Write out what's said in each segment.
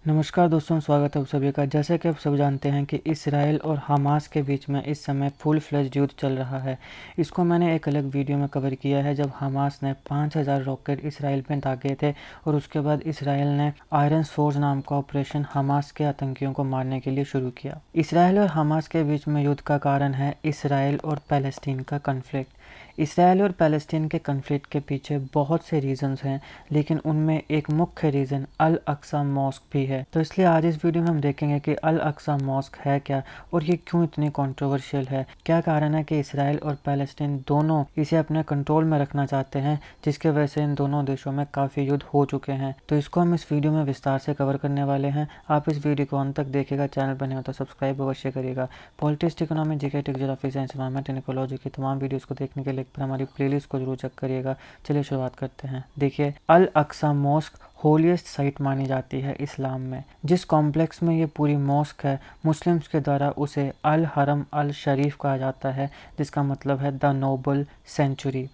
नमस्कार दोस्तों, स्वागत है आप सभी का। जैसे कि आप सब जानते हैं कि इसराइल और हमास के बीच में इस समय फुल फ्लेज्ड युद्ध चल रहा है। इसको मैंने एक अलग वीडियो में कवर किया है जब हमास ने 5000 रॉकेट इसराइल में दागे थे और उसके बाद इसराइल ने आयरन सोर्स नाम का ऑपरेशन हमास के आतंकियों को मारने के लिए शुरू किया। इसराइल और हमास के बीच में युद्ध का कारण है इसराइल और पैलेस्टीन का कन्फ्लिक्ट। इसराइल और पैलेस्टीन के कन्फ्लिक्ट के पीछे बहुत से रीजंस हैं, लेकिन उनमें एक मुख्य रीज़न अल अक्सा मॉस्क भी है। तो इसलिए आज इस वीडियो में हम देखेंगे कि अल अक्सा मॉस्क है क्या और ये क्यों इतनी कंट्रोवर्शियल है। क्या कारण है कि इसराइल और पैलेस्टीन दोनों इसे अपने कंट्रोल में रखना चाहते हैं, जिसके वजह से इन दोनों देशों में काफ़ी युद्ध हो चुके हैं। तो इसको हम इस वीडियो में विस्तार से कवर करने वाले हैं। आप इस वीडियो को अंत तक देखेगा, चैनल बने हो तो सब्सक्राइब अवश्य करिएगा। Politics, economy, GK, geography, science, environment and ecology की तमाम वीडियोस को देखने के लिए पर हमारी प्लेलिस्ट को जरूर चेक करिएगा। चलिए शुरुआत करते हैं। देखिए, अल अक्सा मॉस्क होलीस्ट साइट मानी जाती है इस्लाम में। जिस कॉम्प्लेक्स में ये पूरी मॉस्क है, मुस्लिम्स के द्वारा उसे अल हरम अल शरीफ कहा जाता है, जिसका मतलब है द नोबल सेंचुरी।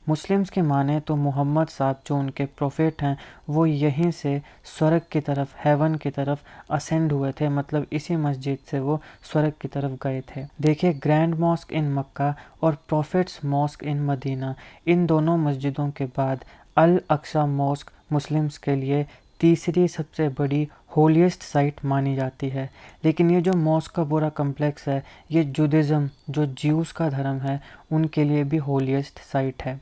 मुस्लिम्स की माने तो मोहम्मद साहब जो उनके प्रोफेट हैं, वो यहीं से स्वर्ग की तरफ, हेवन की तरफ असेंड हुए थे, मतलब इसी मस्जिद से वो स्वर्ग की तरफ गए थे। देखिए, ग्रैंड मॉस्क इन मक्का और प्रॉफिट्स मॉस्क इन मदीना, इन दोनों मस्जिदों के बाद अल अक्सा मॉस्क मुस्लिम्स के लिए तीसरी सबसे बड़ी होलीस्ट साइट मानी जाती है। लेकिन ये जो मॉस्क का पूरा कम्प्लेक्स है, ये जुडिज़म, जो ज्यूस का धर्म है, उनके लिए भी होलीस्ट साइट है।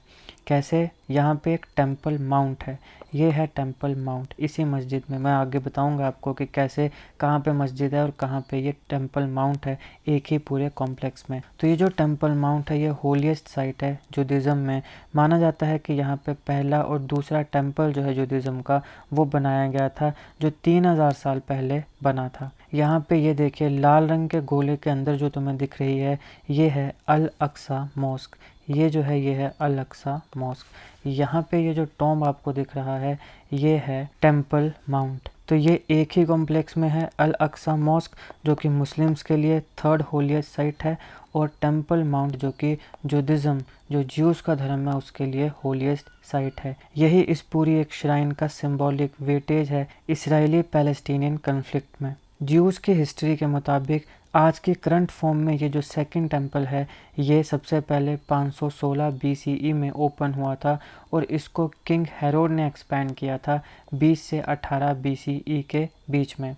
कैसे? यहाँ पे एक टेंपल माउंट है, ये है टेंपल माउंट इसी मस्जिद में। मैं आगे बताऊंगा आपको कि कैसे, कहाँ पे मस्जिद है और कहाँ पे ये टेंपल माउंट है, एक ही पूरे कॉम्प्लेक्स में। तो ये जो टेंपल माउंट है, ये होलीस्ट साइट है जुडिज़म में। माना जाता है कि यहाँ पे पहला और दूसरा टेंपल जो है जुडिज़म का, वो बनाया गया था, जो 3000 साल पहले बना था। यहाँ पे ये देखिए, लाल रंग के गोले के अंदर जो तुम्हें दिख रही है, ये है अल अक्सा मॉस्क। ये जो है, ये है अल अक्सा मॉस्क। यहाँ पे ये जो टॉम्ब आपको दिख रहा है, ये है टेंपल माउंट। तो ये एक ही कॉम्प्लेक्स में है, अल अक्सा मॉस्क जो कि मुस्लिम्स के लिए थर्ड होलीस्ट साइट है, और टेंपल माउंट जो कि जुडिज़म, जो ज्यूस का धर्म है, उसके लिए होलीस्ट साइट है। यही इस पूरी एक श्राइन का सिंबॉलिक वेटेज है इसराइली पैलेस्टीनियन कन्फ्लिक्ट में। ज्यूस की हिस्ट्री के मुताबिक आज के करंट फॉर्म में ये जो सेकंड टेंपल है, ये सबसे पहले 516 BCE में ओपन हुआ था और इसको किंग हेरोड ने एक्सपैंड किया था 20 से 18 BCE के बीच में।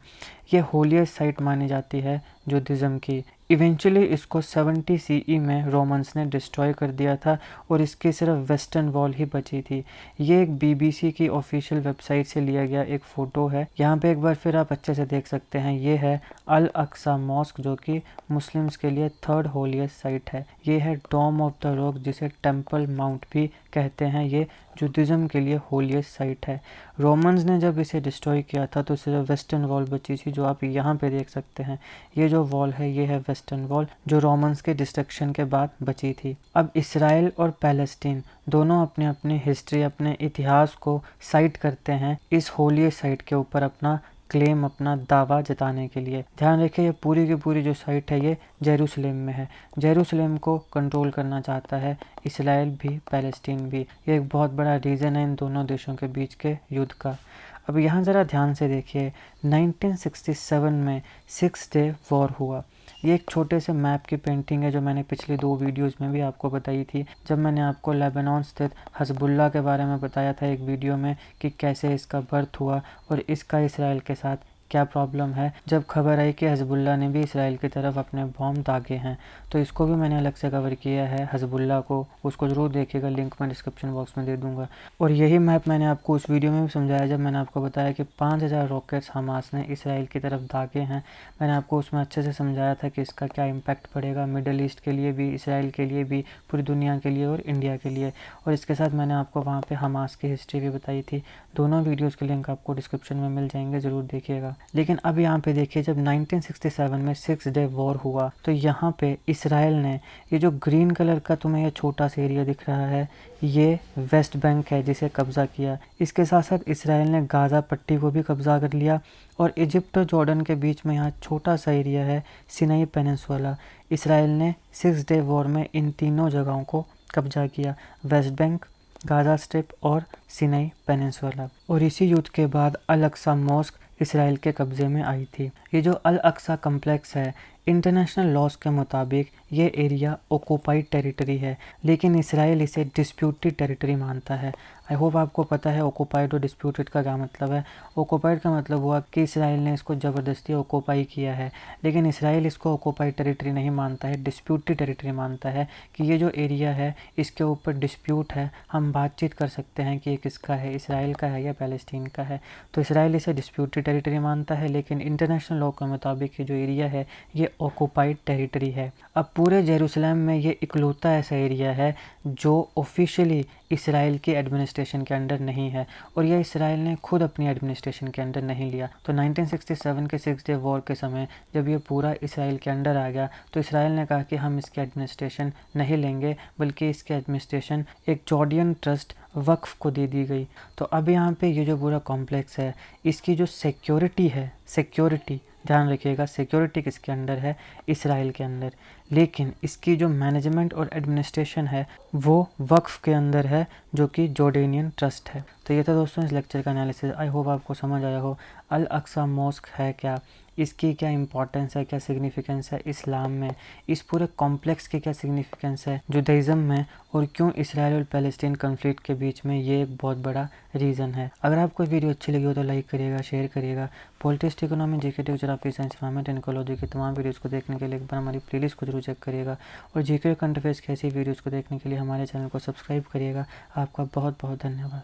ये होलीस्ट साइट मानी जाती है जुडिज़म की। इवेंचुअली इसको 70 CE में रोमन्स ने डिस्ट्रॉय कर दिया था और इसकी सिर्फ वेस्टर्न वॉल ही बची थी। ये एक BBC की ऑफिशियल वेबसाइट से लिया गया एक फ़ोटो है। यहाँ पे एक बार फिर आप अच्छे से देख सकते हैं, ये है अल अक्सा मॉस्क जो कि मुस्लिम्स के लिए थर्ड होलीस्ट साइट है। ये है डोम ऑफ द रॉक, जिसे टेंपल माउंट भी कहते हैं। ये जुडिज़म के लिए होलीस्ट साइट है। रोमन्स ने जब इसे डिस्ट्रॉय किया था तो सिर्फ वेस्टर्न वॉल बची थी, जो आप यहाँ पे देख सकते हैं। ये जो वॉल है, ये है वेस्टर्न वॉल, जो रोमन्स के डिस्ट्रक्शन के बाद बची थी। अब इसराइल और पैलेस्टीन दोनों अपने अपने हिस्ट्री, अपने इतिहास को साइट करते हैं इस होलीस्ट साइट के ऊपर, अपना क्लेम, अपना दावा जताने के लिए। ध्यान रखिए, ये पूरी की पूरी जो साइट है, ये जेरूसलेम में है। जेरूसलेम को कंट्रोल करना चाहता है इसराइल भी, पैलेस्टीन भी। ये एक बहुत बड़ा रीज़न है इन दोनों देशों के बीच के युद्ध का। अब यहाँ ज़रा ध्यान से देखिए, 1967 में 6 डे वॉर हुआ। ये एक छोटे से मैप की पेंटिंग है जो मैंने पिछले 2 वीडियोस में भी आपको बताई थी। जब मैंने आपको लेबनान स्थित हज़बुल्लाह के बारे में बताया था एक वीडियो में कि कैसे इसका बर्थ हुआ और इसका इसराइल के साथ क्या प्रॉब्लम है, जब खबर आई कि हज़बुल्लाह ने भी इसराइल की तरफ अपने बॉम्ब दागे हैं, तो इसको भी मैंने अलग से कवर किया है हज़बुल्लाह को। उसको ज़रूर देखिएगा, लिंक मैं डिस्क्रिप्शन बॉक्स में दे दूँगा। और यही मैप मैंने आपको उस वीडियो में भी समझाया जब मैंने आपको बताया कि 5000 रॉकेट्स हमास ने इसराइल की तरफ दागे हैं। मैंने आपको उसमें अच्छे से समझाया था कि इसका क्या इम्पैक्ट पड़ेगा मिडल ईस्ट के लिए भी, इसराइल के लिए भी, पूरी दुनिया के लिए और इंडिया के लिए। और इसके साथ मैंने आपको वहाँ पे हमास की हिस्ट्री भी बताई थी। दोनों वीडियोज़ के लिंक आपको डिस्क्रिप्शन में मिल जाएंगे, ज़रूर देखिएगा। लेकिन अब यहाँ पे देखिए, जब 1967 में 6 डे वॉर हुआ, तो यहाँ पे इसराइल ने, ये जो ग्रीन कलर का तुम्हें ये छोटा सा एरिया दिख रहा है, ये वेस्ट बैंक है जिसे कब्ज़ा किया। इसके साथ साथ इसराइल ने गाज़ा पट्टी को भी कब्ज़ा कर लिया और इजिप्ट और जॉर्डन के बीच में यहाँ छोटा सा एरिया है सिनाई पेनिनसुला। इसराइल ने 6 डे वॉर में इन तीनों जगहों को कब्ज़ा किया, वेस्ट बैंक, गाज़ा स्ट्रिप और सिनाई पेनिनसुला। और इसी युद्ध के बाद अल अक्सा मॉस्क इसराइल के कब्ज़े में आई थी। ये जो अल अक्सा कम्प्लेक्स है, इंटरनेशनल लॉज के मुताबिक ये एरिया ऑक्यूपाइड टेरिटरी है, लेकिन इसराइल इसे डिस्प्यूटेड टेरिटरी मानता है। आई होप आपको पता है ऑक्यूपाइड और डिस्प्यूटेड का क्या मतलब है। ऑक्यूपाइड का मतलब हुआ कि इसराइल ने इसको ज़बरदस्ती ऑक्यूपाई किया है, लेकिन इसराइल इसको ऑक्यूपाइड टेरिटरी नहीं मानता है, डिस्प्यूटेड टेरिटरी मानता है कि ये जो एरिया है इसके ऊपर डिस्प्यूट है, हम बातचीत कर सकते हैं कि ये किसका है, इसराइल का है या पैलेस्टीन का है। तो इसराइल इसे डिस्प्यूटेड टेरिटरी मानता है, लेकिन इंटरनेशनल लॉ के मुताबिक ये जो एरिया है ये ऑक्यूपाइड टेरिटरी है। अब पूरे जेरूसलम में ये इकलौता ऐसा एरिया है जो ऑफिशियली इसराइल के एडमिनिस्ट्रेशन के अंडर नहीं है, और यह इसराइल ने खुद अपनी एडमिनिस्ट्रेशन के अंडर नहीं लिया। तो 1967 के 6 डे वॉर के समय जब ये पूरा इसराइल के अंडर आ गया, तो इसराइल ने कहा कि हम इसकी एडमिनिस्ट्रेशन नहीं लेंगे, बल्कि इसकी एडमिनिस्ट्रेशन एक जॉर्डियन ट्रस्ट वक्फ को दे दी गई। तो अब यहाँ पे ये जो पूरा कॉम्प्लेक्स है, इसकी जो सिक्योरिटी है, सिक्योरिटी ध्यान रखिएगा, सिक्योरिटी किसके अंडर है, इसराइल के अंदर, लेकिन इसकी जो मैनेजमेंट और एडमिनिस्ट्रेशन है वो वक्फ के अंदर है, जो कि जॉर्डेनियन ट्रस्ट है। तो ये था दोस्तों इस लेक्चर का एनालिसिस। आई होप आपको समझ आया हो। अल अक्सा मॉस्क है क्या, इसकी क्या इंपॉर्टेंस है, क्या सिग्निफिकेंस है इस्लाम में, इस पूरे कॉम्प्लेक्स की क्या सिग्निफिकेंस है जुडाइज़म में, और क्यों इसराइल और पैलेस्टीन कन्फ्लिक्ट के बीच में ये एक बहुत बड़ा रीज़न है। अगर आपको वीडियो अच्छी लगी हो तो लाइक करिएगा, शेयर करिएगा। Politics, economy, GK, geography, science, environment and ecology की तमाम वीडियोज़ को देखने के लिए एक बार हमारी प्लेलिस्ट को जरूर चेक करिएगा, और जीके और करंट अफेयर्स की ऐसी वीडियोज़ को देखने के लिए हमारे चैनल को सब्सक्राइब करिएगा। आपका बहुत बहुत धन्यवाद।